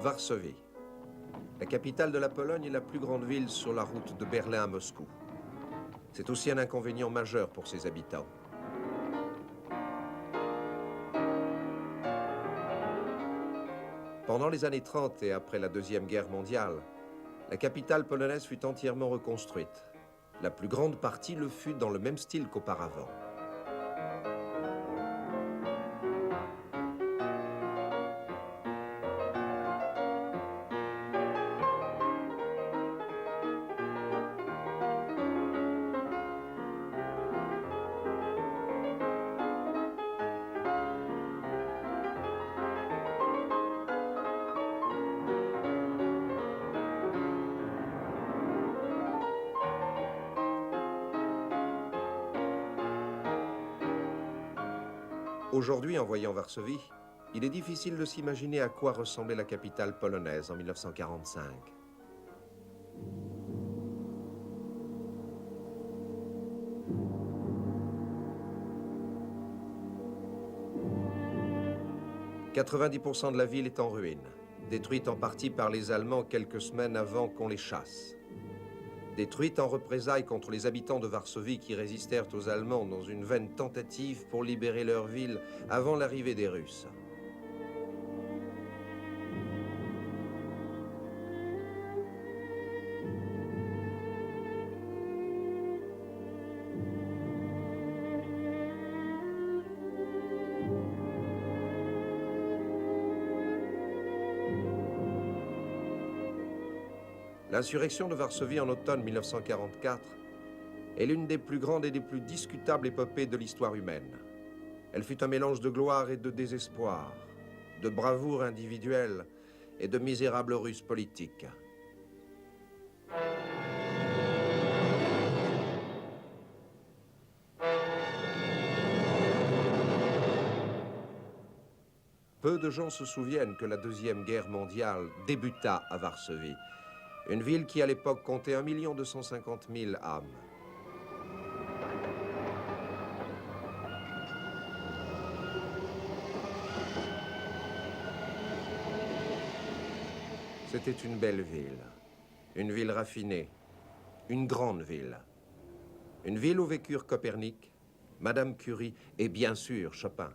Varsovie. La capitale de la Pologne est la plus grande ville sur la route de Berlin à Moscou. C'est aussi un inconvénient majeur pour ses habitants. Pendant les années 30 et après la Deuxième Guerre mondiale, la capitale polonaise fut entièrement reconstruite. La plus grande partie le fut dans le même style qu'auparavant. Aujourd'hui, en voyant Varsovie, il est difficile de s'imaginer à quoi ressemblait la capitale polonaise en 1945. « 90% de la ville est en ruine, détruite en partie par les Allemands quelques semaines avant qu'on les chasse. Détruite en représailles contre les habitants de Varsovie qui résistèrent aux Allemands dans une vaine tentative pour libérer leur ville avant l'arrivée des Russes. L'insurrection de Varsovie en automne 1944 est l'une des plus grandes et des plus discutables épopées de l'histoire humaine. Elle fut un mélange de gloire et de désespoir, de bravoure individuelle et de misérables ruses politiques. Peu de gens se souviennent que la Deuxième Guerre mondiale débuta à Varsovie, une ville qui à l'époque comptait 1 250 000 âmes. C'était une belle ville raffinée, une grande ville. Une ville où vécurent Copernic, Madame Curie et bien sûr Chopin.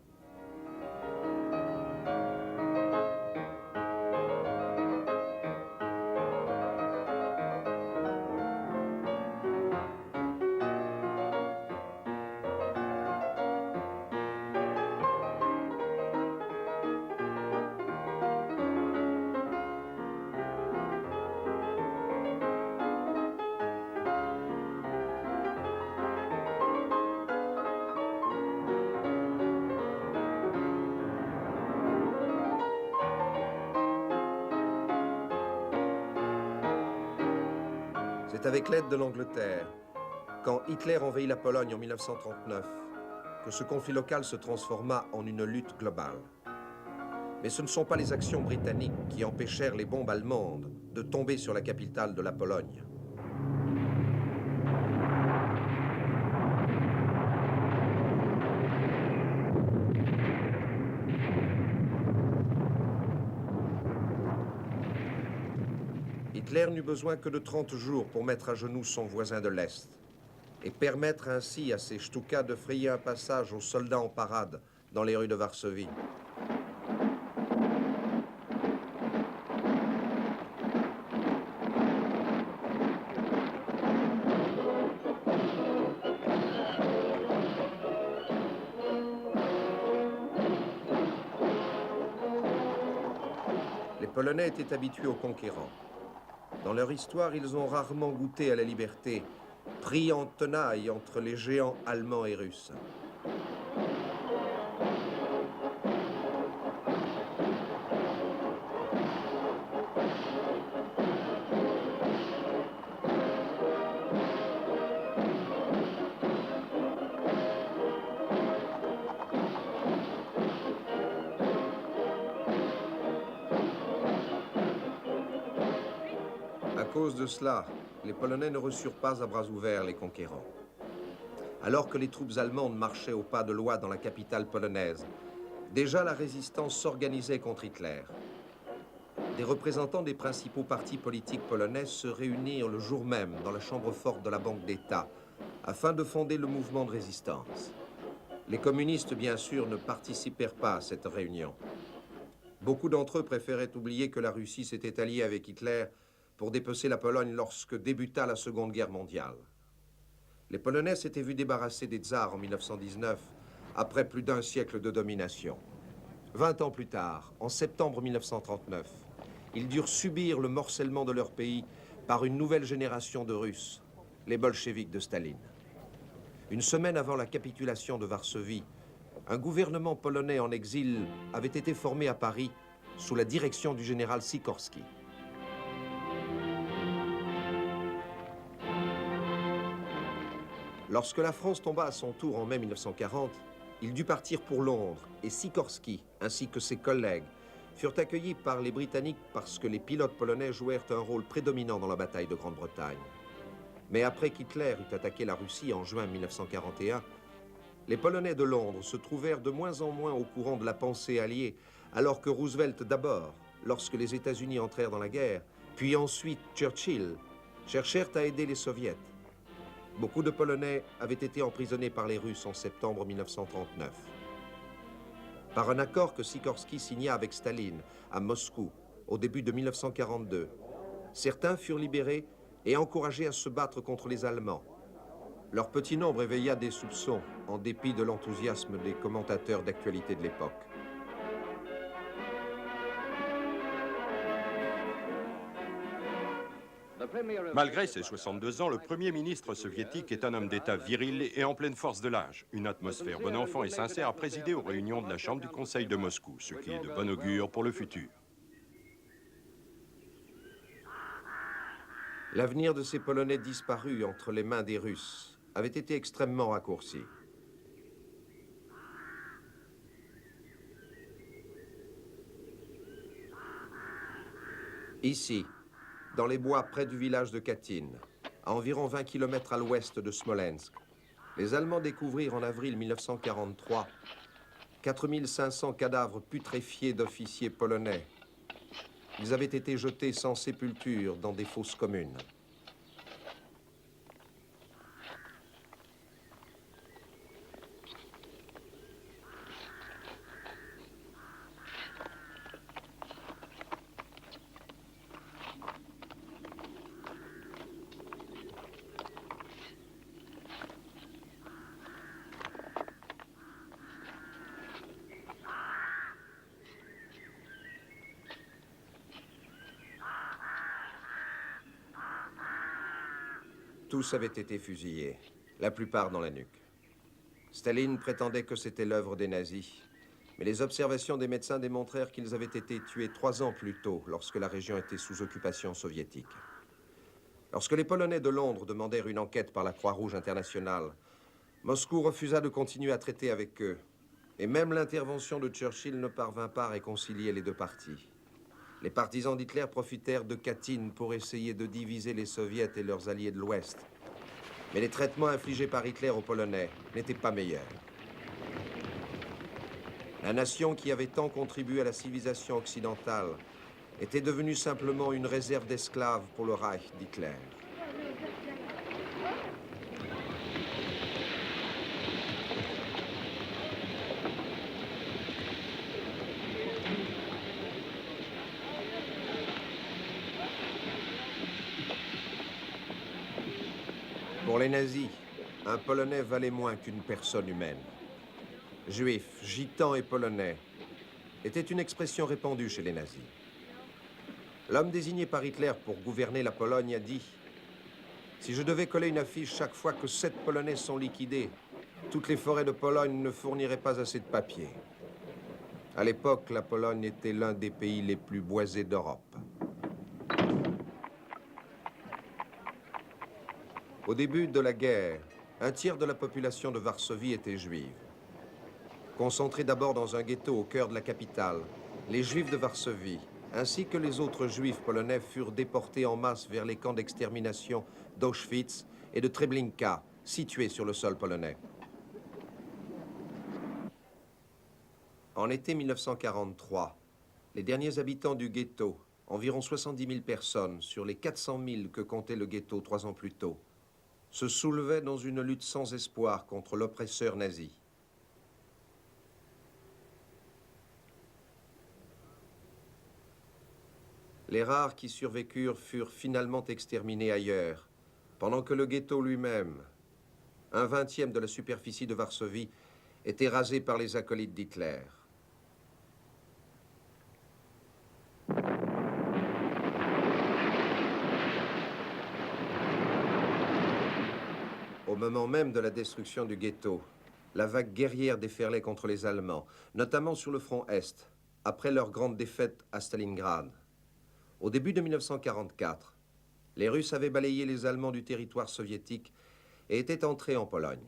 C'est avec l'aide de l'Angleterre, quand Hitler envahit la Pologne en 1939, que ce conflit local se transforma en une lutte globale. Mais ce ne sont pas les actions britanniques qui empêchèrent les bombes allemandes de tomber sur la capitale de la Pologne. Hitler n'eut besoin que de 30 jours pour mettre à genoux son voisin de l'Est et permettre ainsi à ses Stukas de frayer un passage aux soldats en parade dans les rues de Varsovie. Les Polonais étaient habitués aux conquérants. Dans leur histoire, ils ont rarement goûté à la liberté, pris en tenaille entre les géants allemands et russes. À cause de cela, les Polonais ne reçurent pas à bras ouverts les conquérants. Alors que les troupes allemandes marchaient au pas de loi dans la capitale polonaise, déjà la résistance s'organisait contre Hitler. des représentants des principaux partis politiques polonais se réunirent le jour même dans la chambre forte de la Banque d'État afin de fonder le mouvement de résistance. Les communistes, bien sûr, ne participèrent pas à cette réunion. Beaucoup d'entre eux préféraient oublier que la Russie s'était alliée avec Hitler pour dépecer la Pologne lorsque débuta la Seconde Guerre mondiale. Les Polonais s'étaient vus débarrasser des tsars en 1919, après plus d'un siècle de domination. 20 ans plus tard, en septembre 1939, ils durent subir le morcellement de leur pays par une nouvelle génération de Russes, les bolcheviks de Staline. Une semaine avant la capitulation de Varsovie, un gouvernement polonais en exil avait été formé à Paris sous la direction du général Sikorski. Lorsque la France tomba à son tour en mai 1940, il dut partir pour Londres et Sikorski, ainsi que ses collègues, furent accueillis par les Britanniques parce que les pilotes polonais jouèrent un rôle prédominant dans la bataille de Grande-Bretagne. Mais après qu'Hitler eut attaqué la Russie en juin 1941, les Polonais de Londres se trouvèrent de moins en moins au courant de la pensée alliée, alors que Roosevelt d'abord, lorsque les États-Unis entrèrent dans la guerre, puis ensuite Churchill, cherchèrent à aider les Soviets. Beaucoup de Polonais avaient été emprisonnés par les Russes en septembre 1939. Par un accord que Sikorski signa avec Staline à Moscou au début de 1942, certains furent libérés et encouragés à se battre contre les Allemands. Leur petit nombre éveilla des soupçons, en dépit de l'enthousiasme des commentateurs d'actualité de l'époque. Malgré ses 62 ans, le Premier ministre soviétique est un homme d'État viril et en pleine force de l'âge. Une atmosphère bon enfant et sincère a présidé aux réunions de la Chambre du Conseil de Moscou, ce qui est de bon augure pour le futur. L'avenir de ces Polonais disparus entre les mains des Russes avait été extrêmement raccourci. Ici, dans les bois près du village de Katyn, à environ 20 km à l'ouest de Smolensk, les Allemands découvrirent en avril 1943 4500 cadavres putréfiés d'officiers polonais. Ils avaient été jetés sans sépulture dans des fosses communes. Tous avaient été fusillés, la plupart dans la nuque. Staline prétendait que c'était l'œuvre des nazis, mais les observations des médecins démontrèrent qu'ils avaient été tués 3 ans plus tôt, lorsque la région était sous occupation soviétique. Lorsque les Polonais de Londres demandèrent une enquête par la Croix-Rouge internationale, Moscou refusa de continuer à traiter avec eux, et même l'intervention de Churchill ne parvint pas à réconcilier les deux parties. Les partisans d'Hitler profitèrent de Katyn pour essayer de diviser les Soviets et leurs alliés de l'Ouest. Mais les traitements infligés par Hitler aux Polonais n'étaient pas meilleurs. La nation qui avait tant contribué à la civilisation occidentale était devenue simplement une réserve d'esclaves pour le Reich d'Hitler. Pour les nazis, un Polonais valait moins qu'une personne humaine. Juifs, gitans et Polonais était une expression répandue chez les nazis. L'homme désigné par Hitler pour gouverner la Pologne a dit « Si je devais coller une affiche chaque fois que 7 Polonais sont liquidés, toutes les forêts de Pologne ne fourniraient pas assez de papier. » À l'époque, la Pologne était l'un des pays les plus boisés d'Europe. Au début de la guerre, un tiers de la population de Varsovie était juive. Concentrés d'abord dans un ghetto au cœur de la capitale, les Juifs de Varsovie, ainsi que les autres Juifs polonais, furent déportés en masse vers les camps d'extermination d'Auschwitz et de Treblinka, situés sur le sol polonais. En été 1943, les derniers habitants du ghetto environ 70 000 personnes sur les 400 000 que comptait le ghetto 3 ans plus tôt, se soulevaient dans une lutte sans espoir contre l'oppresseur nazi. Les rares qui survécurent furent finalement exterminés ailleurs, pendant que le ghetto lui-même, un 20e de la superficie de Varsovie, était rasé par les acolytes d'Hitler. Au moment même de la destruction du ghetto, la vague guerrière déferlait contre les Allemands, notamment sur le front Est, après leur grande défaite à Stalingrad. Au début de 1944, les Russes avaient balayé les Allemands du territoire soviétique et étaient entrés en Pologne.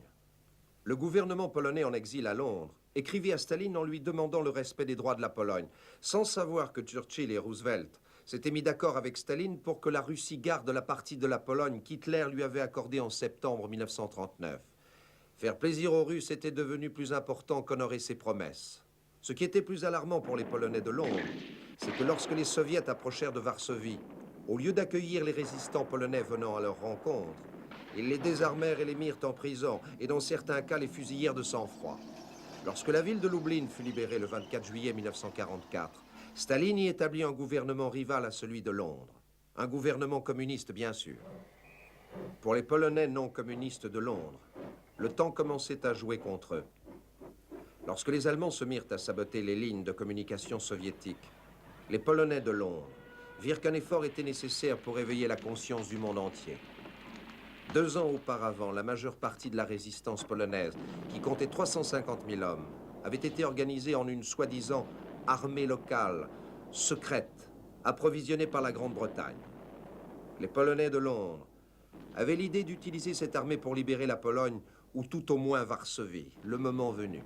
Le gouvernement polonais en exil à Londres écrivit à Staline en lui demandant le respect des droits de la Pologne, sans savoir que Churchill et Roosevelt s'étaient mis d'accord avec Staline pour que la Russie garde la partie de la Pologne qu'Hitler lui avait accordée en septembre 1939. Faire plaisir aux Russes était devenu plus important qu'honorer ses promesses. Ce qui était plus alarmant pour les Polonais de Londres, c'est que lorsque les Soviets approchèrent de Varsovie, au lieu d'accueillir les résistants polonais venant à leur rencontre, ils les désarmèrent et les mirent en prison, et dans certains cas les fusillèrent de sang-froid. Lorsque la ville de Lublin fut libérée le 24 juillet 1944, Staline y établit un gouvernement rival à celui de Londres. Un gouvernement communiste, bien sûr. Pour les Polonais non communistes de Londres, le temps commençait à jouer contre eux. Lorsque les Allemands se mirent à saboter les lignes de communication soviétiques, les Polonais de Londres virent qu'un effort était nécessaire pour éveiller la conscience du monde entier. 2 ans auparavant, la majeure partie de la résistance polonaise, qui comptait 350 000 hommes, avait été organisée en une soi-disant armée locale, secrète, approvisionnée par la Grande-Bretagne. Les Polonais de Londres avaient l'idée d'utiliser cette armée pour libérer la Pologne, ou tout au moins Varsovie, le moment venu.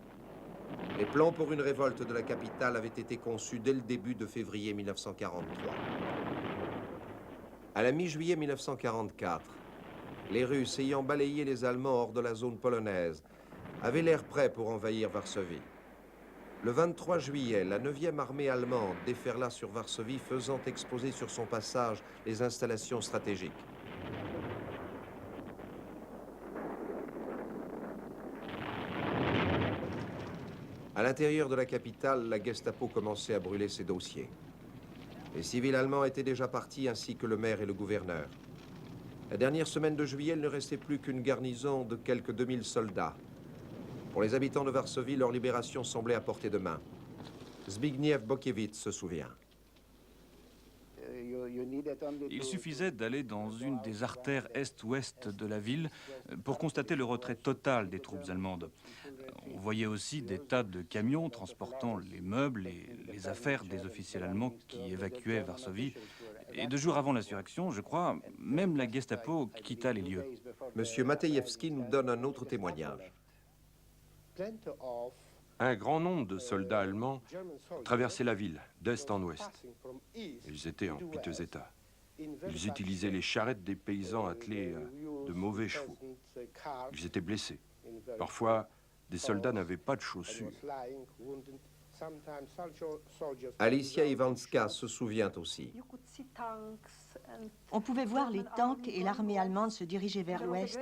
Les plans pour une révolte de la capitale avaient été conçus dès le début de février 1943. À la mi-juillet 1944, les Russes, ayant balayé les Allemands hors de la zone polonaise, avaient l'air prêts pour envahir Varsovie. Le 23 juillet, la 9e armée allemande déferla sur Varsovie, faisant exploser sur son passage les installations stratégiques. À l'intérieur de la capitale, la Gestapo commençait à brûler ses dossiers. Les civils allemands étaient déjà partis, ainsi que le maire et le gouverneur. La dernière semaine de juillet, il ne restait plus qu'une garnison de quelques 2000 soldats. Pour les habitants de Varsovie, leur libération semblait à portée de main. Zbigniew Bokiewicz se souvient. Il suffisait d'aller dans une des artères est-ouest de la ville pour constater le retrait total des troupes allemandes. On voyait aussi des tas de camions transportant les meubles et les affaires des officiels allemands qui évacuaient Varsovie. Et 2 jours avant l'insurrection, je crois, même la Gestapo quitta les lieux. Monsieur Matejewski nous donne un autre témoignage. Un grand nombre de soldats allemands traversaient la ville, d'est en ouest. Ils étaient en piteux état. Ils utilisaient les charrettes des paysans attelés de mauvais chevaux. Ils étaient blessés. Parfois, des soldats n'avaient pas de chaussures. Alicia Ivanska se souvient aussi. On pouvait voir les tanks et l'armée allemande se diriger vers l'ouest,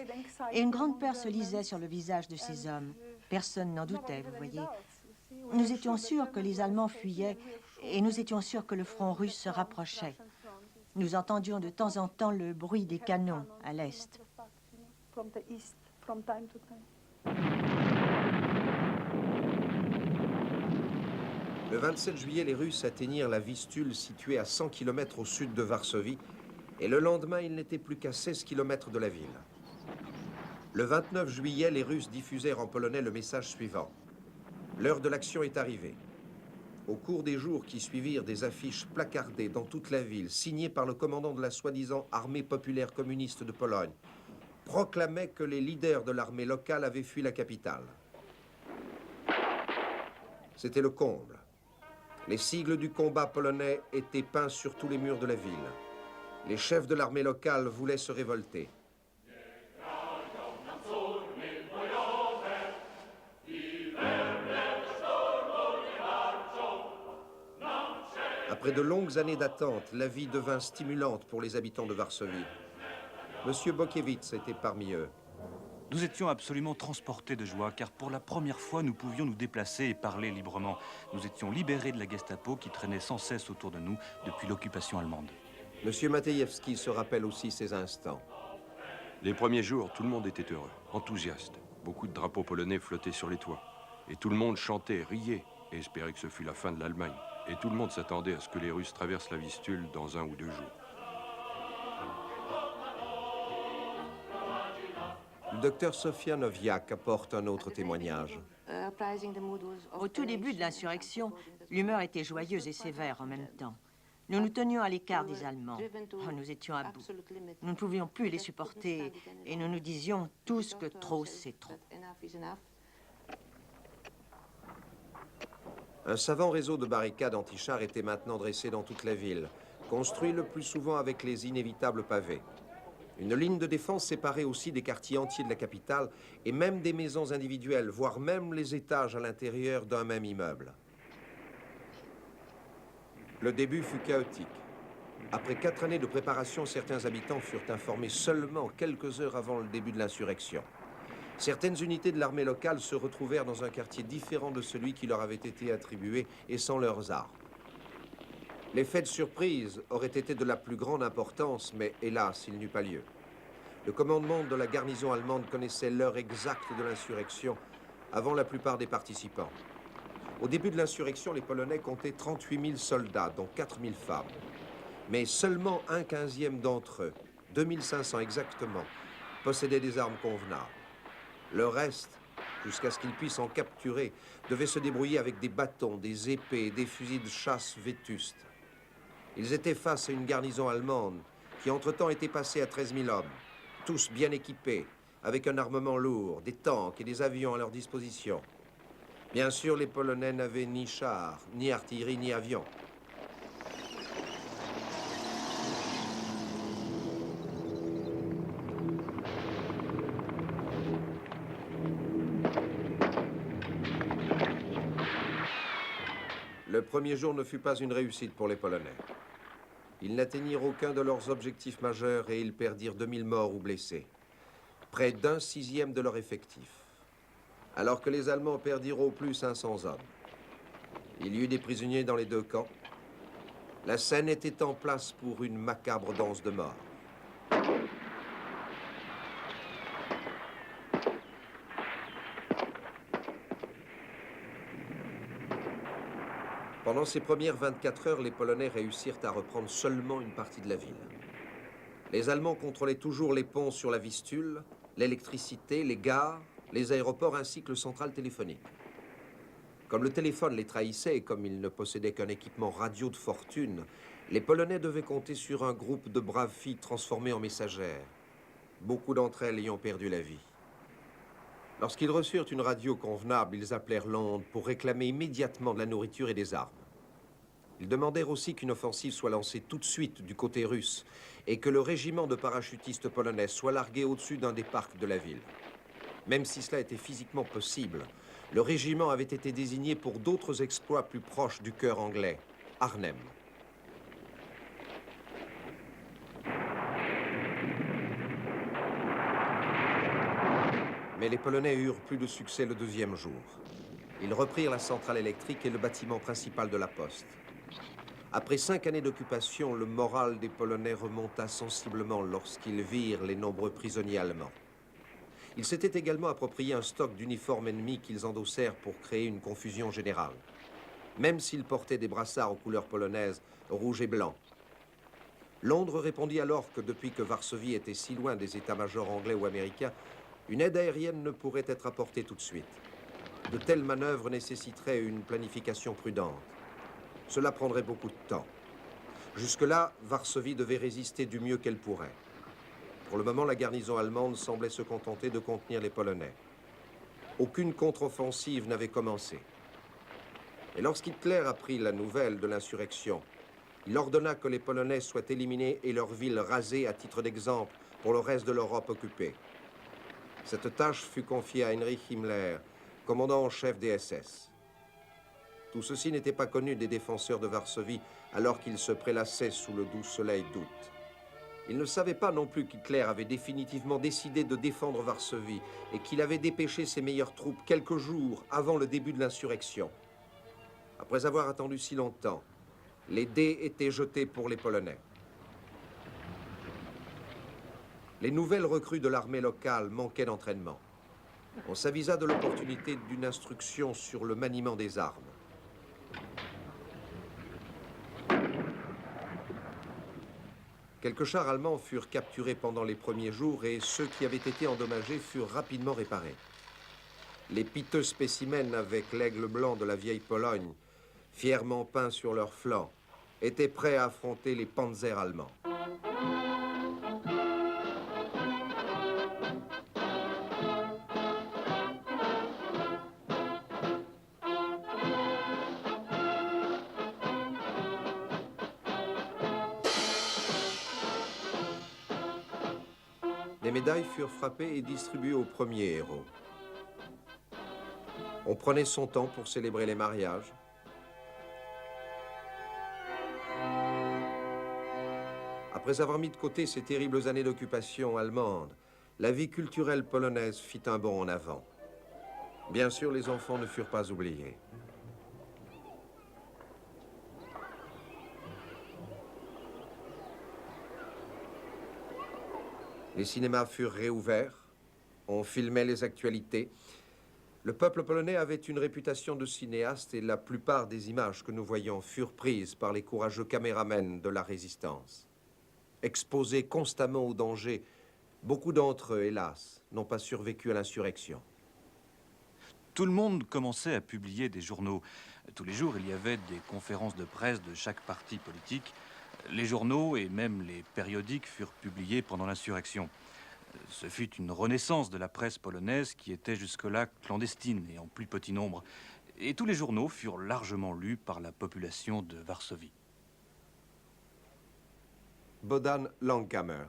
et une grande peur se lisait sur le visage de ces hommes. Personne n'en doutait, vous voyez. Nous étions sûrs que les Allemands fuyaient, et nous étions sûrs que le front russe se rapprochait. Nous entendions de temps en temps le bruit des canons à l'est. Le 27 juillet, les Russes atteignirent la Vistule, située à 100 km au sud de Varsovie, et le lendemain, ils n'étaient plus qu'à 16 km de la ville. Le 29 juillet, les Russes diffusèrent en polonais le message suivant. L'heure de l'action est arrivée. Au cours des jours qui suivirent, des affiches placardées dans toute la ville, signées par le commandant de la soi-disant armée populaire communiste de Pologne, proclamaient que les leaders de l'armée locale avaient fui la capitale. C'était le comble. Les sigles du combat polonais étaient peints sur tous les murs de la ville. Les chefs de l'armée locale voulaient se révolter. À Après de longues années d'attente, la vie devint stimulante pour les habitants de Varsovie. Monsieur Bokiewicz était parmi eux. Nous étions absolument transportés de joie, car pour la première fois, nous pouvions nous déplacer et parler librement. Nous étions libérés de la Gestapo qui traînait sans cesse autour de nous depuis l'occupation allemande. Monsieur Matejewski se rappelle aussi ces instants. Les premiers jours, tout le monde était heureux, enthousiaste. Beaucoup de drapeaux polonais flottaient sur les toits. Et tout le monde chantait, riait et espérait que ce fût la fin de l'Allemagne. Et tout le monde s'attendait à ce que les Russes traversent la Vistule dans 1 ou 2 jours. Le docteur Sofia Noviak apporte un autre témoignage. Au tout début de l'insurrection, l'humeur était joyeuse et sévère en même temps. Nous nous tenions à l'écart des Allemands. Oh, nous étions à bout. Nous ne pouvions plus les supporter et nous nous disions tous que trop, c'est trop. Un savant réseau de barricades anti-chars était maintenant dressé dans toute la ville, construit le plus souvent avec les inévitables pavés. Une ligne de défense séparait aussi des quartiers entiers de la capitale et même des maisons individuelles, voire même les étages à l'intérieur d'un même immeuble. Le début fut chaotique. Après 4 années de préparation, certains habitants furent informés seulement quelques heures avant le début de l'insurrection. Certaines unités de l'armée locale se retrouvèrent dans un quartier différent de celui qui leur avait été attribué et sans leurs armes. L'effet de surprise aurait été de la plus grande importance, mais hélas, il n'eut pas lieu. Le commandement de la garnison allemande connaissait l'heure exacte de l'insurrection avant la plupart des participants. Au début de l'insurrection, les Polonais comptaient 38 000 soldats, dont 4 000 femmes. Mais seulement 1/15 d'entre eux, 2 500 exactement, possédaient des armes convenables. Le reste, jusqu'à ce qu'ils puissent en capturer, devait se débrouiller avec des bâtons, des épées et des fusils de chasse vétustes. Ils étaient face à une garnison allemande qui entre-temps était passée à 13 000 hommes, tous bien équipés, avec un armement lourd, des tanks et des avions à leur disposition. Bien sûr, les Polonais n'avaient ni chars, ni artillerie, ni avions. Le premier jour ne fut pas une réussite pour les Polonais. Ils n'atteignirent aucun de leurs objectifs majeurs et ils perdirent 2000 morts ou blessés, près d'un 1/6 de leur effectif, alors que les Allemands perdirent au plus 500 hommes. Il y eut des prisonniers dans les 2 camps. La scène était en place pour une macabre danse de mort. Pendant ces premières 24 heures, les Polonais réussirent à reprendre seulement une partie de la ville. Les Allemands contrôlaient toujours les ponts sur la Vistule, l'électricité, les gares, les aéroports ainsi que le central téléphonique. Comme le téléphone les trahissait et comme ils ne possédaient qu'un équipement radio de fortune, les Polonais devaient compter sur un groupe de braves filles transformées en messagères, beaucoup d'entre elles ayant perdu la vie. Lorsqu'ils reçurent une radio convenable, ils appelèrent Londres pour réclamer immédiatement de la nourriture et des armes. Ils demandèrent aussi qu'une offensive soit lancée tout de suite du côté russe et que le régiment de parachutistes polonais soit largué au-dessus d'un des parcs de la ville. Même si cela était physiquement possible, le régiment avait été désigné pour d'autres exploits plus proches du cœur anglais, Arnhem. Mais les Polonais eurent plus de succès le 2e jour. Ils reprirent la centrale électrique et le bâtiment principal de la poste. Après 5 années d'occupation, le moral des Polonais remonta sensiblement lorsqu'ils virent les nombreux prisonniers allemands. Ils s'étaient également approprié un stock d'uniformes ennemis qu'ils endossèrent pour créer une confusion générale, même s'ils portaient des brassards aux couleurs polonaises, rouge et blanc. Londres répondit alors que depuis que Varsovie était si loin des états-majors anglais ou américains, une aide aérienne ne pourrait être apportée tout de suite. De telles manœuvres nécessiteraient une planification prudente. Cela prendrait beaucoup de temps. Jusque-là, Varsovie devait résister du mieux qu'elle pourrait. Pour le moment, la garnison allemande semblait se contenter de contenir les Polonais. Aucune contre-offensive n'avait commencé. Et lorsqu'Hitler apprit la nouvelle de l'insurrection, il ordonna que les Polonais soient éliminés et leurs villes rasées à titre d'exemple pour le reste de l'Europe occupée. Cette tâche fut confiée à Heinrich Himmler, commandant en chef des SS. Tout ceci n'était pas connu des défenseurs de Varsovie alors qu'ils se prélassaient sous le doux soleil d'août. Ils ne savaient pas non plus qu'Hitler avait définitivement décidé de défendre Varsovie et qu'il avait dépêché ses meilleures troupes quelques jours avant le début de l'insurrection. Après avoir attendu si longtemps, les dés étaient jetés pour les Polonais. Les nouvelles recrues de l'armée locale manquaient d'entraînement. On s'avisa de l'opportunité d'une instruction sur le maniement des armes. Quelques chars allemands furent capturés pendant les premiers jours et ceux qui avaient été endommagés furent rapidement réparés. Les piteux spécimens avec l'aigle blanc de la vieille Pologne, fièrement peints sur leurs flancs, étaient prêts à affronter les panzers allemands. Des médailles furent frappées et distribuées aux premiers héros. On prenait son temps pour célébrer les mariages. Après avoir mis de côté ces terribles années d'occupation allemande, la vie culturelle polonaise fit un bond en avant. Bien sûr, les enfants ne furent pas oubliés. Les cinémas furent réouverts, on filmait les actualités. Le peuple polonais avait une réputation de cinéaste et la plupart des images que nous voyons furent prises par les courageux caméramens de la résistance. Exposés constamment au danger, beaucoup d'entre eux, hélas, n'ont pas survécu à l'insurrection. Tout le monde commençait à publier des journaux. Tous les jours, il y avait des conférences de presse de chaque parti politique. Les journaux et même les périodiques furent publiés pendant l'insurrection. Ce fut une renaissance de la presse polonaise qui était jusque-là clandestine et en plus petit nombre. Et tous les journaux furent largement lus par la population de Varsovie. Bohdan Langhammer.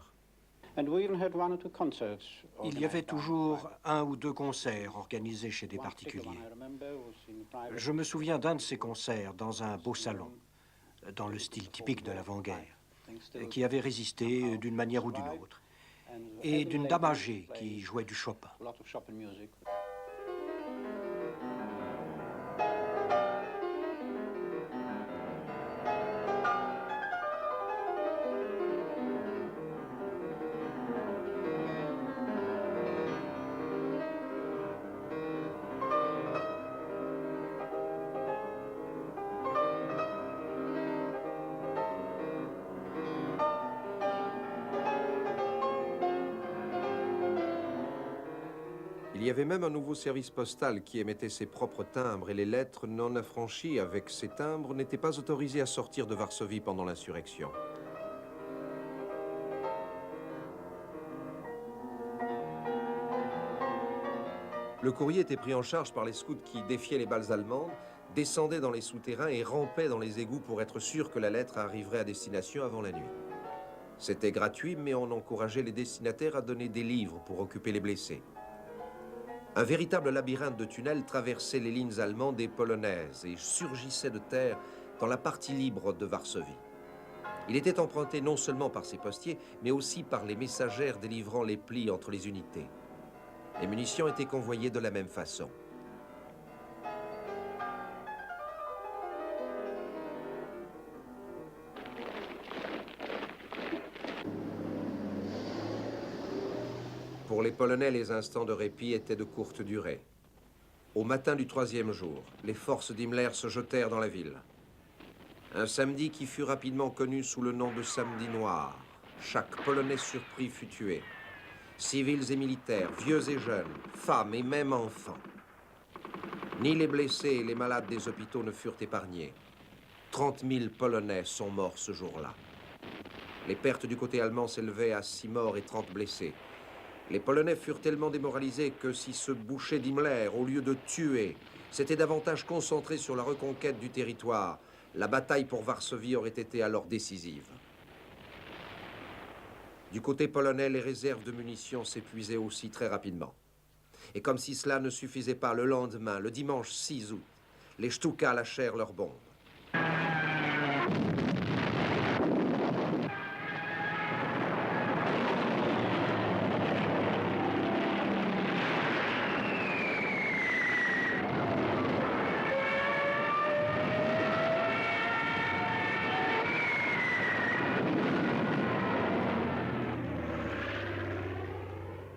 Il y avait toujours un ou deux concerts organisés chez des particuliers. Je me souviens d'un de ces concerts dans un beau salon, dans le style typique de l'avant-guerre, qui avait résisté d'une manière ou d'une autre, et d'une dame âgée qui jouait du Chopin. Il y avait même un nouveau service postal qui émettait ses propres timbres et les lettres non affranchies avec ces timbres n'étaient pas autorisées à sortir de Varsovie pendant l'insurrection. Le courrier était pris en charge par les scouts qui défiaient les balles allemandes, descendaient dans les souterrains et rampaient dans les égouts pour être sûrs que la lettre arriverait à destination avant la nuit. C'était gratuit, mais on encourageait les destinataires à donner des livres pour occuper les blessés. Un véritable labyrinthe de tunnels traversait les lignes allemandes et polonaises et surgissait de terre dans la partie libre de Varsovie. Il était emprunté non seulement par ses postiers, mais aussi par les messagères délivrant les plis entre les unités. Les munitions étaient convoyées de la même façon. Pour les Polonais, les instants de répit étaient de courte durée. Au matin du 3e jour, les forces d'Himmler se jetèrent dans la ville. Un samedi qui fut rapidement connu sous le nom de samedi noir. Chaque Polonais surpris fut tué. Civils et militaires, vieux et jeunes, femmes et même enfants. Ni les blessés et les malades des hôpitaux ne furent épargnés. 30 000 Polonais sont morts ce jour-là. Les pertes du côté allemand s'élevaient à 6 morts et 30 blessés. Les Polonais furent tellement démoralisés que si ce boucher d'Himmler, au lieu de tuer, s'était davantage concentré sur la reconquête du territoire, la bataille pour Varsovie aurait été alors décisive. Du côté polonais, les réserves de munitions s'épuisaient aussi très rapidement. Et comme si cela ne suffisait pas, le lendemain, le dimanche 6 août, Les Stukas lâchèrent leurs bombes.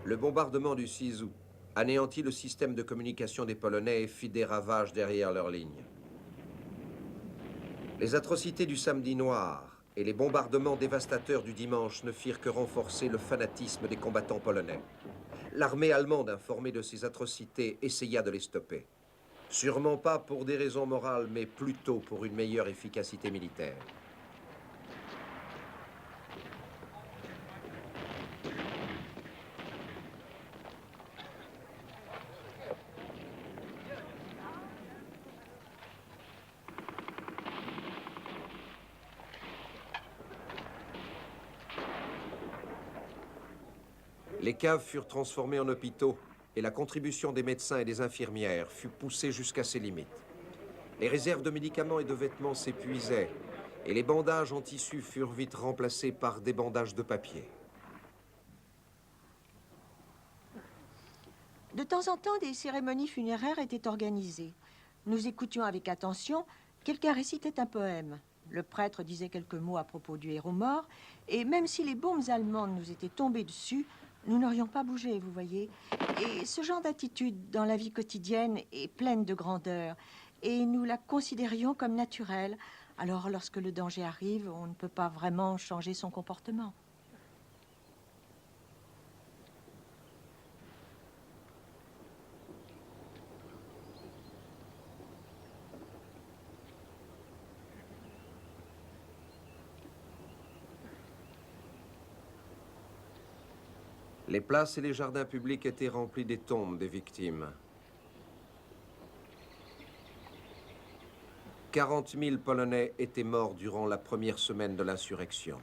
Le bombardement du 6 août anéantit le système de communication des Polonais et fit des ravages derrière leurs lignes. Les atrocités du samedi noir et les bombardements dévastateurs du dimanche ne firent que renforcer le fanatisme des combattants polonais. L'armée allemande, informée de ces atrocités, essaya de les stopper. Sûrement pas pour des raisons morales, mais plutôt pour une meilleure efficacité militaire. Les caves furent transformées en hôpitaux et la contribution des médecins et des infirmières fut poussée jusqu'à ses limites. Les réserves de médicaments et de vêtements s'épuisaient et les bandages en tissu furent vite remplacés par des bandages de papier. De temps en temps, des cérémonies funéraires étaient organisées. Nous écoutions avec attention, quelqu'un récitait un poème. Le prêtre disait quelques mots à propos du héros mort, et même si les bombes allemandes nous étaient tombées dessus, nous n'aurions pas bougé, vous voyez. Et ce genre d'attitude dans la vie quotidienne est pleine de grandeur, et nous la considérions comme naturelle. Alors, lorsque le danger arrive, on ne peut pas vraiment changer son comportement. Les places et les jardins publics étaient remplis des tombes des victimes. 40 000 Polonais étaient morts durant la première semaine de l'insurrection.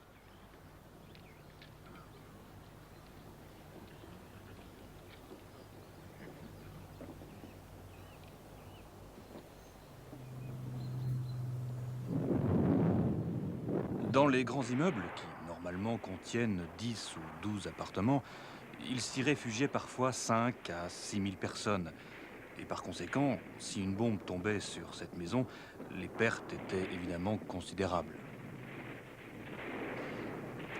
Dans les grands immeubles, qui normalement contiennent 10 ou 12 appartements, il s'y réfugiait parfois 5 à 6 000 personnes. Et par conséquent, si une bombe tombait sur cette maison, les pertes étaient évidemment considérables.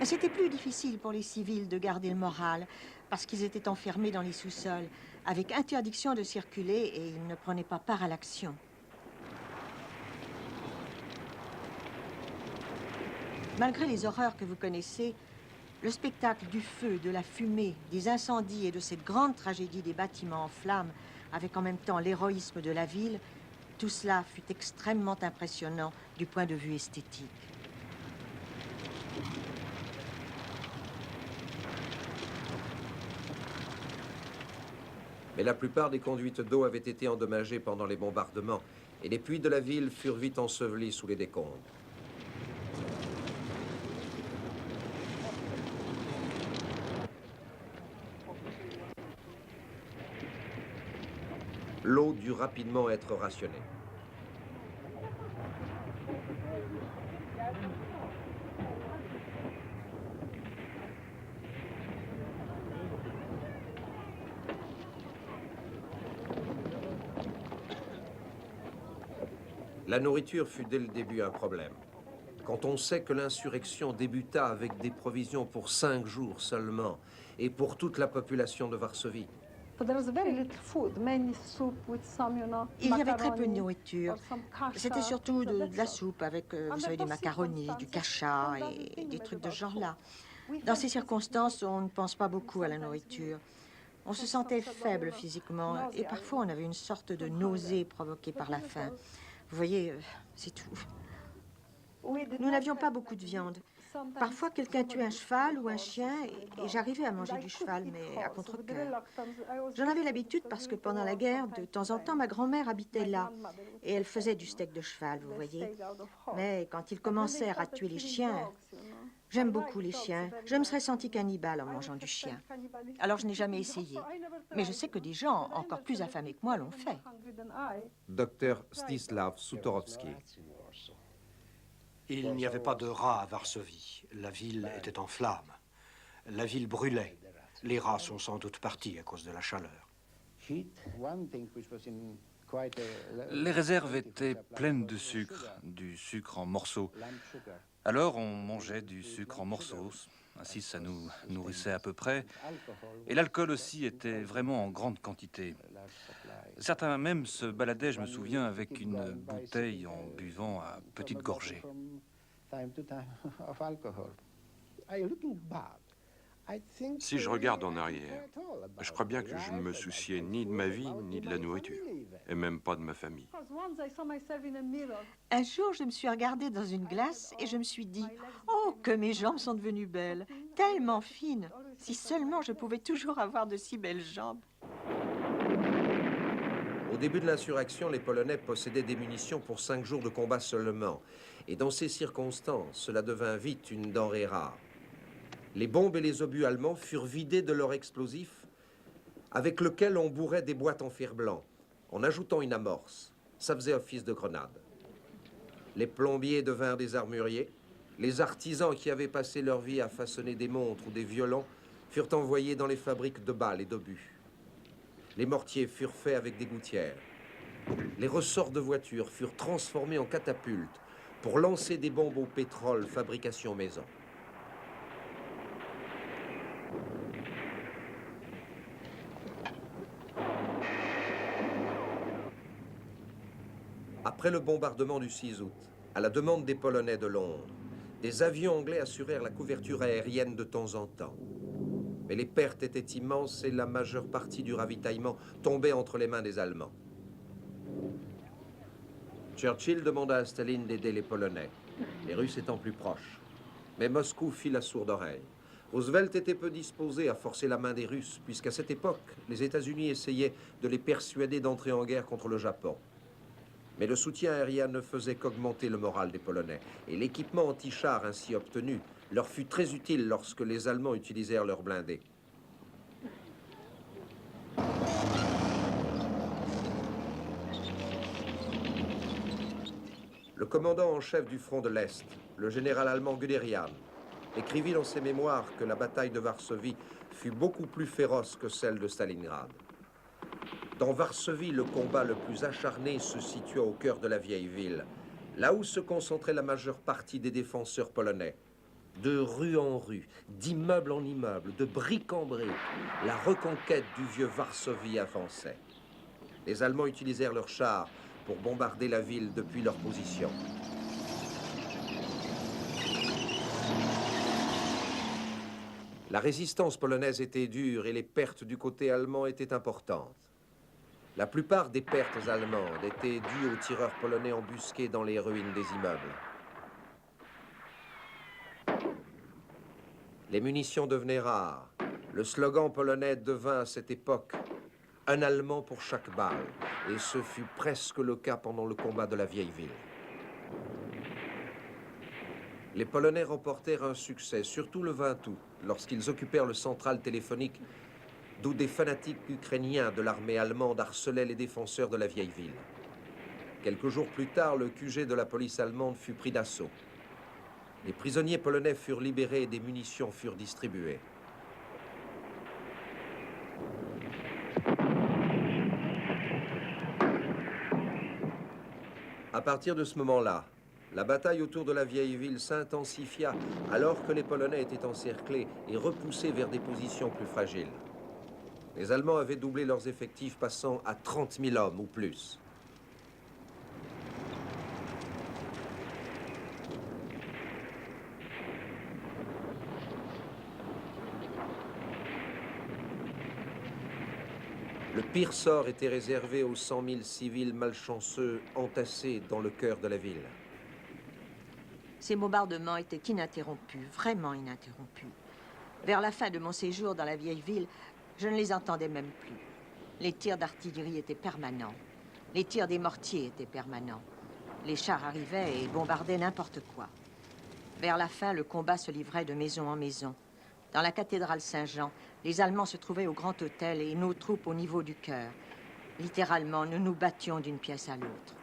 C'était plus difficile pour les civils de garder le moral, parce qu'ils étaient enfermés dans les sous-sols, avec interdiction de circuler et ils ne prenaient pas part à l'action. Malgré les horreurs que vous connaissez, le spectacle du feu, de la fumée, des incendies et de cette grande tragédie des bâtiments en flammes, avec en même temps l'héroïsme de la ville, tout cela fut extrêmement impressionnant du point de vue esthétique. Mais la plupart des conduites d'eau avaient été endommagées pendant les bombardements et les puits de la ville furent vite ensevelis sous les décombres. L'eau dut rapidement être rationnée. La nourriture fut dès le début un problème. Quand on sait que l'insurrection débuta avec des provisions pour 5 jours seulement et pour toute la population de Varsovie, Il y avait très peu de nourriture. C'était surtout de la soupe avec, vous savez, des macaronis, du kasha et des trucs de ce genre-là. Dans ces circonstances, on ne pense pas beaucoup à la nourriture. On se sentait faible physiquement et parfois on avait une sorte de nausée provoquée par la faim. Vous voyez, c'est tout. Nous n'avions pas beaucoup de viande. Parfois, quelqu'un tuait un cheval ou un chien et j'arrivais à manger du cheval, mais à contre-cœur. J'en avais l'habitude parce que pendant la guerre, de temps en temps, ma grand-mère habitait là et elle faisait du steak de cheval, vous voyez. Mais quand ils commencèrent à tuer les chiens, J'aime beaucoup les chiens. Je me serais sentie cannibale en mangeant du chien. Alors je n'ai jamais essayé. Mais je sais que des gens encore plus affamés que moi l'ont fait. Dr Stislav Sutorovsky. Il n'y avait pas de rats à Varsovie. La ville était en flammes. La ville brûlait. Les rats sont sans doute partis à cause de la chaleur. Les réserves étaient pleines de sucre, du sucre en morceaux. Alors on mangeait du sucre en morceaux, ainsi ça nous nourrissait à peu près. Et l'alcool aussi était vraiment en grande quantité. Certains même se baladaient, je me souviens, avec une bouteille en buvant à petites gorgées. Si je regarde en arrière, je crois bien que je ne me souciais ni de ma vie, ni de la nourriture, et même pas de ma famille. Un jour, je me suis regardée dans une glace et je me suis dit « Oh, que mes jambes sont devenues belles, tellement fines. Si seulement je pouvais toujours avoir de si belles jambes. » Au début de l'insurrection, les Polonais possédaient des munitions pour 5 jours de combat seulement. Et dans ces circonstances, cela devint vite une denrée rare. Les bombes et les obus allemands furent vidés de leur explosif, avec lequel on bourrait des boîtes en fer-blanc, en ajoutant une amorce. Ça faisait office de grenade. Les plombiers devinrent des armuriers. Les artisans qui avaient passé leur vie à façonner des montres ou des violons furent envoyés dans les fabriques de balles et d'obus. Les mortiers furent faits avec des gouttières. Les ressorts de voitures furent transformés en catapultes pour lancer des bombes au pétrole, fabrication maison. Après le bombardement du 6 août, à la demande des Polonais de Londres, des avions anglais assurèrent la couverture aérienne de temps en temps. Mais les pertes étaient immenses et la majeure partie du ravitaillement tombait entre les mains des Allemands. Churchill demanda à Staline d'aider les Polonais, les Russes étant plus proches. Mais Moscou fit la sourde oreille. Roosevelt était peu disposé à forcer la main des Russes, puisqu'à cette époque, les États-Unis essayaient de les persuader d'entrer en guerre contre le Japon. Mais le soutien aérien ne faisait qu'augmenter le moral des Polonais, et l'équipement anti-char ainsi obtenu leur fut très utile lorsque les Allemands utilisèrent leurs blindés. Le commandant en chef du front de l'Est, le général allemand Guderian, écrivit dans ses mémoires que la bataille de Varsovie fut beaucoup plus féroce que celle de Stalingrad. Dans Varsovie, le combat le plus acharné se situa au cœur de la vieille ville, là où se concentrait la majeure partie des défenseurs polonais. De rue en rue, d'immeuble en immeuble, de brique en brique, la reconquête du vieux Varsovie avançait. Les Allemands utilisèrent leurs chars pour bombarder la ville depuis leur position. La résistance polonaise était dure et les pertes du côté allemand étaient importantes. La plupart des pertes allemandes étaient dues aux tireurs polonais embusqués dans les ruines des immeubles. Les munitions devenaient rares. Le slogan polonais devint à cette époque « Un Allemand pour chaque balle », et ce fut presque le cas pendant le combat de la vieille ville. Les Polonais remportèrent un succès, surtout le 20 août, lorsqu'ils occupèrent le central téléphonique, d'où des fanatiques ukrainiens de l'armée allemande harcelaient les défenseurs de la vieille ville. Quelques jours plus tard, le QG de la police allemande fut pris d'assaut. Les prisonniers polonais furent libérés et des munitions furent distribuées. À partir de ce moment-là, la bataille autour de la vieille ville s'intensifia alors que les Polonais étaient encerclés et repoussés vers des positions plus fragiles. Les Allemands avaient doublé leurs effectifs, passant à 30 000 hommes ou plus. Le pire sort était réservé aux 100 000 civils malchanceux entassés dans le cœur de la ville. Ces bombardements étaient ininterrompus, vraiment ininterrompus. Vers la fin de mon séjour dans la vieille ville, je ne les entendais même plus. Les tirs d'artillerie étaient permanents. Les tirs des mortiers étaient permanents. Les chars arrivaient et bombardaient n'importe quoi. Vers la fin, le combat se livrait de maison en maison. Dans la cathédrale Saint-Jean, les Allemands se trouvaient au Grand Hôtel et nos troupes au niveau du chœur. Littéralement, nous nous battions d'une pièce à l'autre.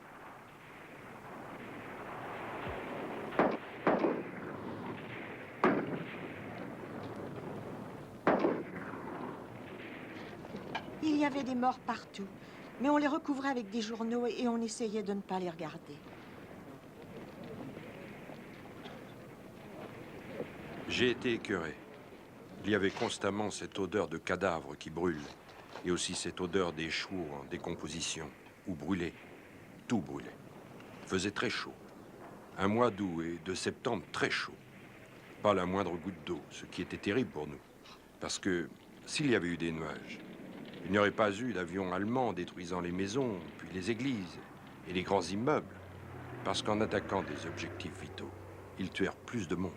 Il y avait des morts partout, mais on les recouvrait avec des journaux et on essayait de ne pas les regarder. J'ai été écœuré. Il y avait constamment cette odeur de cadavres qui brûlent, et aussi cette odeur des chevaux en décomposition, ou brûlés. Tout brûlait. Il faisait très chaud. Un mois d'août et de septembre très chaud. Pas la moindre goutte d'eau, ce qui était terrible pour nous. Parce que s'il y avait eu des nuages, il n'y aurait pas eu d'avions allemands détruisant les maisons, puis les églises et les grands immeubles. Parce qu'en attaquant des objectifs vitaux, ils tuèrent plus de monde.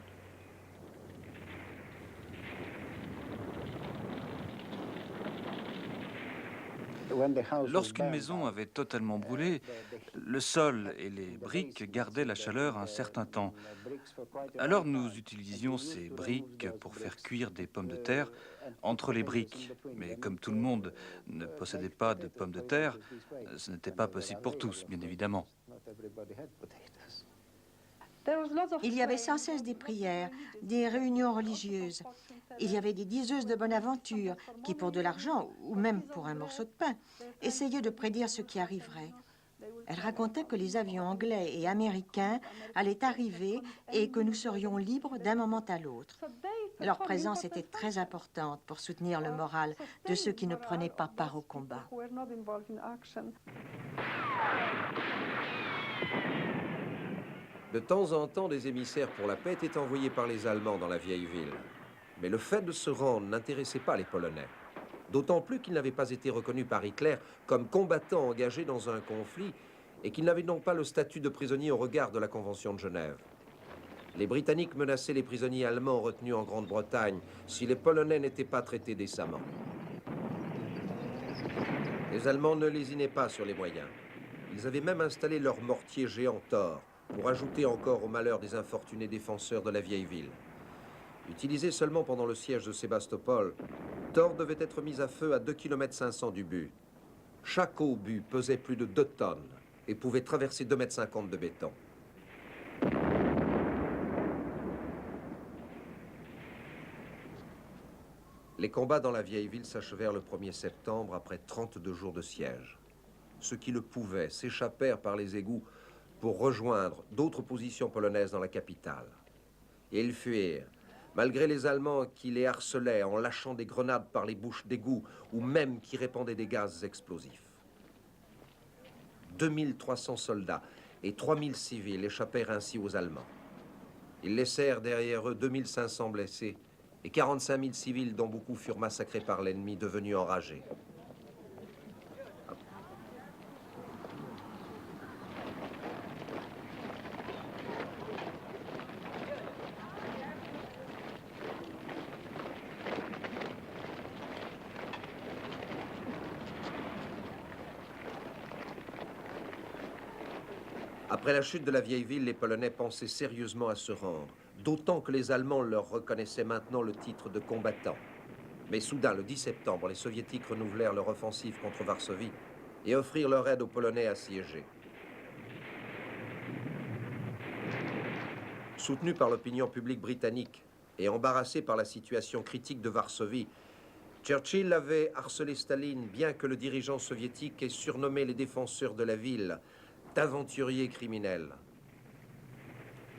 Lorsqu'une maison avait totalement brûlé, le sol et les briques gardaient la chaleur un certain temps. Alors nous utilisions ces briques pour faire cuire des pommes de terre entre les briques. Mais comme tout le monde ne possédait pas de pommes de terre, ce n'était pas possible pour tous, bien évidemment. Il y avait sans cesse des prières, des réunions religieuses. Il y avait des diseuses de bonne aventure qui, pour de l'argent ou même pour un morceau de pain, essayaient de prédire ce qui arriverait. Elles racontaient que les avions anglais et américains allaient arriver et que nous serions libres d'un moment à l'autre. Leur présence était très importante pour soutenir le moral de ceux qui ne prenaient pas part au combat. De temps en temps, des émissaires pour la paix étaient envoyés par les Allemands dans la vieille ville. Mais le fait de se rendre n'intéressait pas les Polonais. D'autant plus qu'ils n'avaient pas été reconnus par Hitler comme combattants engagés dans un conflit et qu'ils n'avaient donc pas le statut de prisonniers au regard de la Convention de Genève. Les Britanniques menaçaient les prisonniers allemands retenus en Grande-Bretagne si les Polonais n'étaient pas traités décemment. Les Allemands ne lésinaient pas sur les moyens. Ils avaient même installé leur mortier géant Thor pour ajouter encore au malheur des infortunés défenseurs de la vieille ville. Utilisé seulement pendant le siège de Sébastopol, Thor devait être mis à feu à 2,5 km du but. Chaque obus pesait plus de 2 tonnes et pouvait traverser 2,50 m de béton. Les combats dans la vieille ville s'achevèrent le 1er septembre après 32 jours de siège. Ceux qui le pouvaient s'échappèrent par les égouts pour rejoindre d'autres positions polonaises dans la capitale. Et ils fuirent, malgré les Allemands qui les harcelaient en lâchant des grenades par les bouches d'égouts ou même qui répandaient des gaz explosifs. 2300 soldats et 3000 civils échappèrent ainsi aux Allemands. Ils laissèrent derrière eux 2500 blessés et 45 000 civils dont beaucoup furent massacrés par l'ennemi devenu enragé. Après la chute de la vieille ville, les Polonais pensaient sérieusement à se rendre, d'autant que les Allemands leur reconnaissaient maintenant le titre de combattants. Mais soudain, le 10 septembre, les Soviétiques renouvelèrent leur offensive contre Varsovie et offrirent leur aide aux Polonais assiégés. Soutenu par l'opinion publique britannique et embarrassé par la situation critique de Varsovie, Churchill avait harcelé Staline, bien que le dirigeant soviétique ait surnommé les défenseurs de la ville d'aventuriers criminels.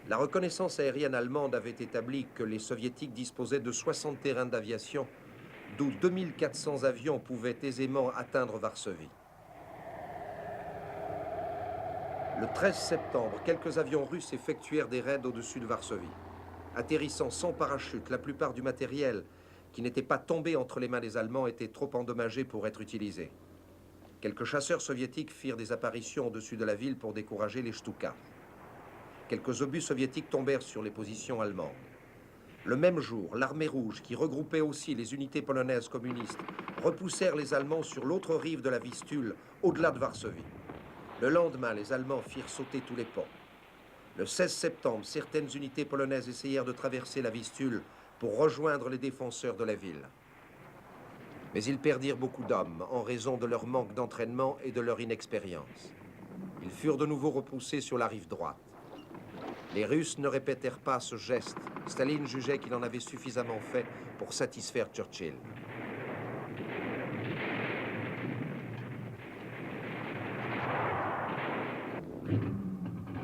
La reconnaissance aérienne allemande avait établi que les Soviétiques disposaient de 60 terrains d'aviation, d'où 2400 avions pouvaient aisément atteindre Varsovie. Le 13 septembre, quelques avions russes effectuèrent des raids au-dessus de Varsovie. Atterrissant sans parachute, la plupart du matériel qui n'était pas tombé entre les mains des Allemands était trop endommagé pour être utilisé. Quelques chasseurs soviétiques firent des apparitions au-dessus de la ville pour décourager les Stukas. Quelques obus soviétiques tombèrent sur les positions allemandes. Le même jour, l'armée rouge, qui regroupait aussi les unités polonaises communistes, repoussèrent les Allemands sur l'autre rive de la Vistule, au-delà de Varsovie. Le lendemain, les Allemands firent sauter tous les ponts. Le 16 septembre, certaines unités polonaises essayèrent de traverser la Vistule pour rejoindre les défenseurs de la ville. Mais ils perdirent beaucoup d'hommes en raison de leur manque d'entraînement et de leur inexpérience. Ils furent de nouveau repoussés sur la rive droite. Les Russes ne répétèrent pas ce geste. Staline jugeait qu'il en avait suffisamment fait pour satisfaire Churchill.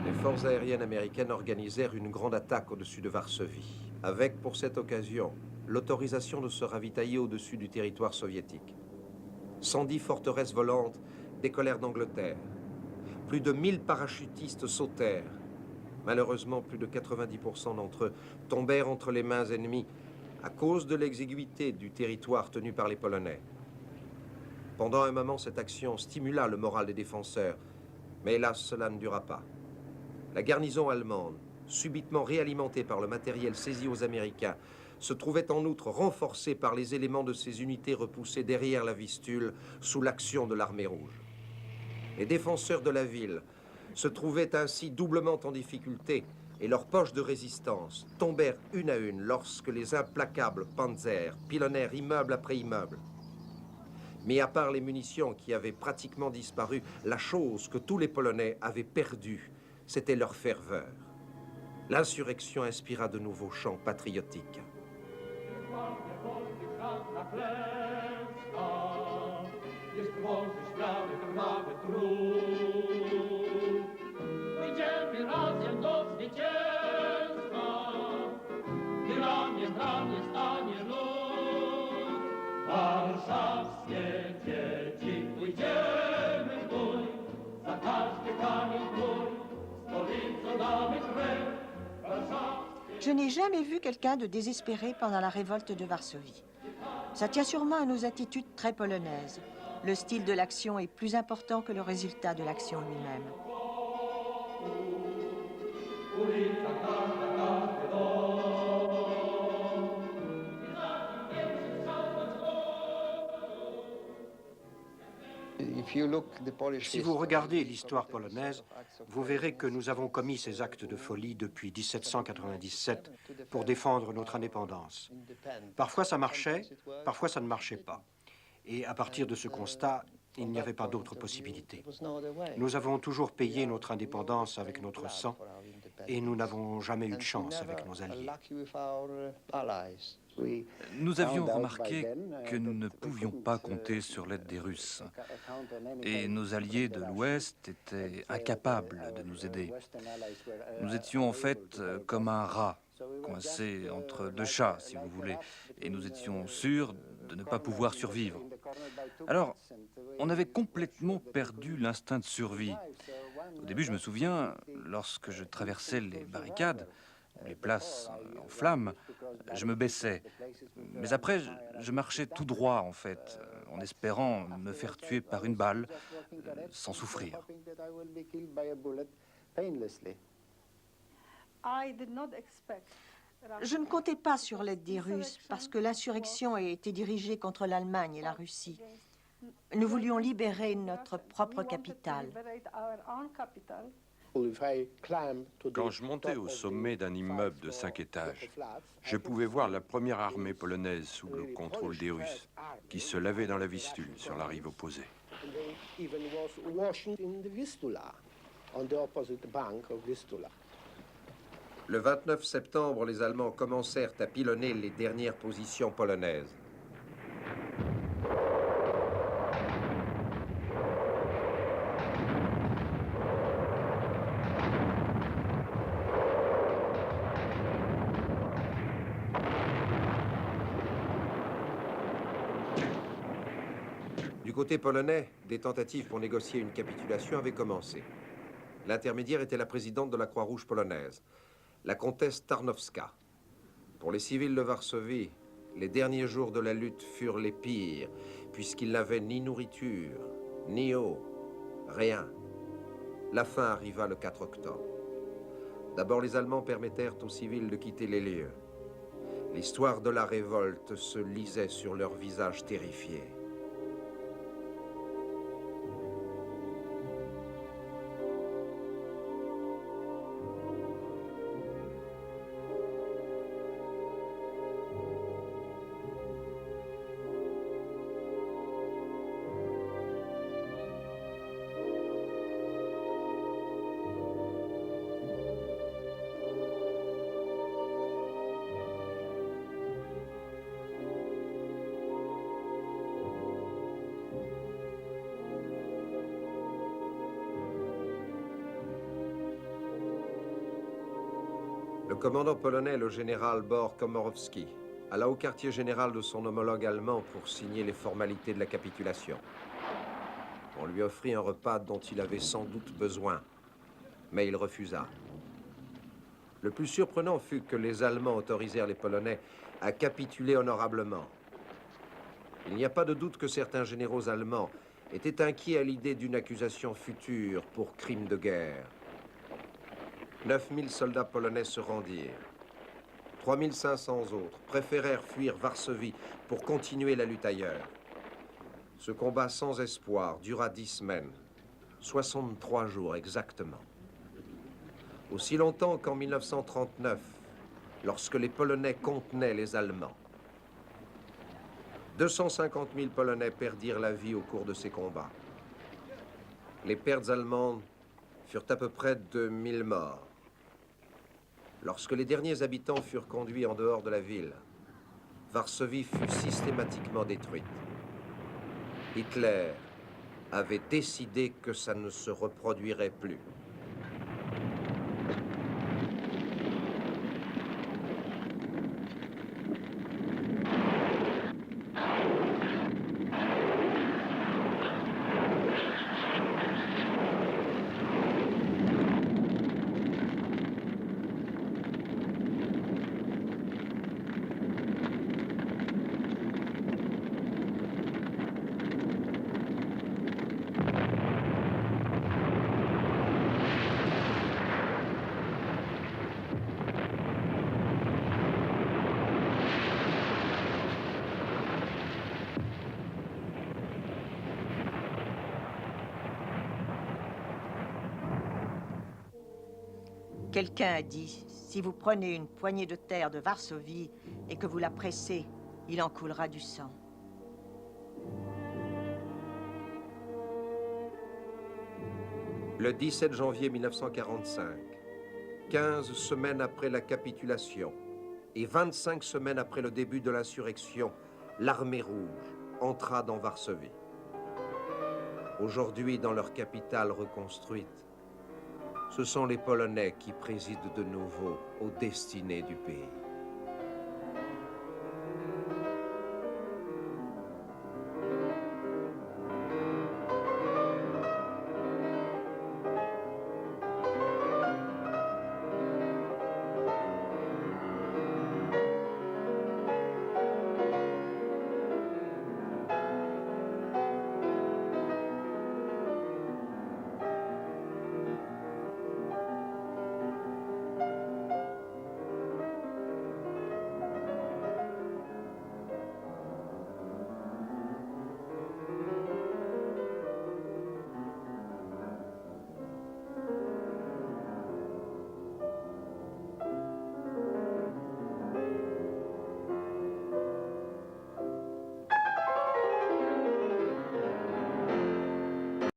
Les forces aériennes américaines organisèrent une grande attaque au-dessus de Varsovie, avec pour cette occasion l'autorisation de se ravitailler au-dessus du territoire soviétique. 110 forteresses volantes décollèrent d'Angleterre. Plus de 1000 parachutistes sautèrent. Malheureusement, plus de 90% d'entre eux tombèrent entre les mains ennemies à cause de l'exiguïté du territoire tenu par les Polonais. Pendant un moment, cette action stimula le moral des défenseurs, mais hélas, cela ne dura pas. La garnison allemande, subitement réalimentée par le matériel saisi aux Américains, se trouvait en outre renforcée par les éléments de ces unités repoussées derrière la Vistule sous l'action de l'armée rouge. Les défenseurs de la ville se trouvaient ainsi doublement en difficulté et leurs poches de résistance tombèrent une à une lorsque les implacables panzers pilonnèrent immeuble après immeuble. Mais à part les munitions qui avaient pratiquement disparu, la chose que tous les Polonais avaient perdue, c'était leur ferveur. L'insurrection inspira de nouveaux chants patriotiques. Je n'ai jamais vu quelqu'un de désespéré pendant la révolte de Varsovie. Ça tient sûrement à nos attitudes très polonaises. Le style de l'action est plus important que le résultat de l'action lui-même. Si vous regardez l'histoire polonaise, vous verrez que nous avons commis ces actes de folie depuis 1797 pour défendre notre indépendance. Parfois ça marchait, parfois ça ne marchait pas. Et à partir de ce constat, il n'y avait pas d'autre possibilité. Nous avons toujours payé notre indépendance avec notre sang et nous n'avons jamais eu de chance avec nos alliés. Nous avions remarqué que nous ne pouvions pas compter sur l'aide des Russes. Et nos alliés de l'Ouest étaient incapables de nous aider. Nous étions en fait comme un rat, coincé entre deux chats, si vous voulez. Et nous étions sûrs de ne pas pouvoir survivre. Alors, on avait complètement perdu l'instinct de survie. Au début, je me souviens, lorsque je traversais les barricades, les places en flammes, je me baissais. Mais après, je marchais tout droit, en fait, en espérant me faire tuer par une balle, sans souffrir. Je ne comptais pas sur l'aide des Russes parce que l'insurrection a été dirigée contre l'Allemagne et la Russie. Nous voulions libérer notre propre capitale. Quand je montais au sommet d'un immeuble de 5 étages, je pouvais voir la première armée polonaise sous le contrôle des Russes, qui se lavait dans la Vistule, sur la rive opposée. Le 29 septembre, les Allemands commencèrent à pilonner les dernières positions polonaises. Du côté polonais, des tentatives pour négocier une capitulation avaient commencé. L'intermédiaire était la présidente de la Croix-Rouge polonaise, la comtesse Tarnowska. Pour les civils de Varsovie, les derniers jours de la lutte furent les pires, puisqu'ils n'avaient ni nourriture, ni eau, rien. La fin arriva le 4 octobre. D'abord, les Allemands permettèrent aux civils de quitter les lieux. L'histoire de la révolte se lisait sur leurs visages terrifiés. Le commandant polonais, le général Bor Komorowski, alla au quartier général de son homologue allemand pour signer les formalités de la capitulation. On lui offrit un repas dont il avait sans doute besoin, mais il refusa. Le plus surprenant fut que les Allemands autorisèrent les Polonais à capituler honorablement. Il n'y a pas de doute que certains généraux allemands étaient inquiets à l'idée d'une accusation future pour crime de guerre. 9000 soldats polonais se rendirent. 3500 autres préférèrent fuir Varsovie pour continuer la lutte ailleurs. Ce combat sans espoir dura 10 semaines, 63 jours exactement. Aussi longtemps qu'en 1939, lorsque les Polonais contenaient les Allemands. 250 000 Polonais perdirent la vie au cours de ces combats. Les pertes allemandes furent à peu près de 1000 morts. Lorsque les derniers habitants furent conduits en dehors de la ville, Varsovie fut systématiquement détruite. Hitler avait décidé que ça ne se reproduirait plus. Quelqu'un a dit, si vous prenez une poignée de terre de Varsovie et que vous la pressez, il en coulera du sang. Le 17 janvier 1945, 15 semaines après la capitulation et 25 semaines après le début de l'insurrection, l'armée rouge entra dans Varsovie. Aujourd'hui, dans leur capitale reconstruite, ce sont les Polonais qui président de nouveau aux destinées du pays.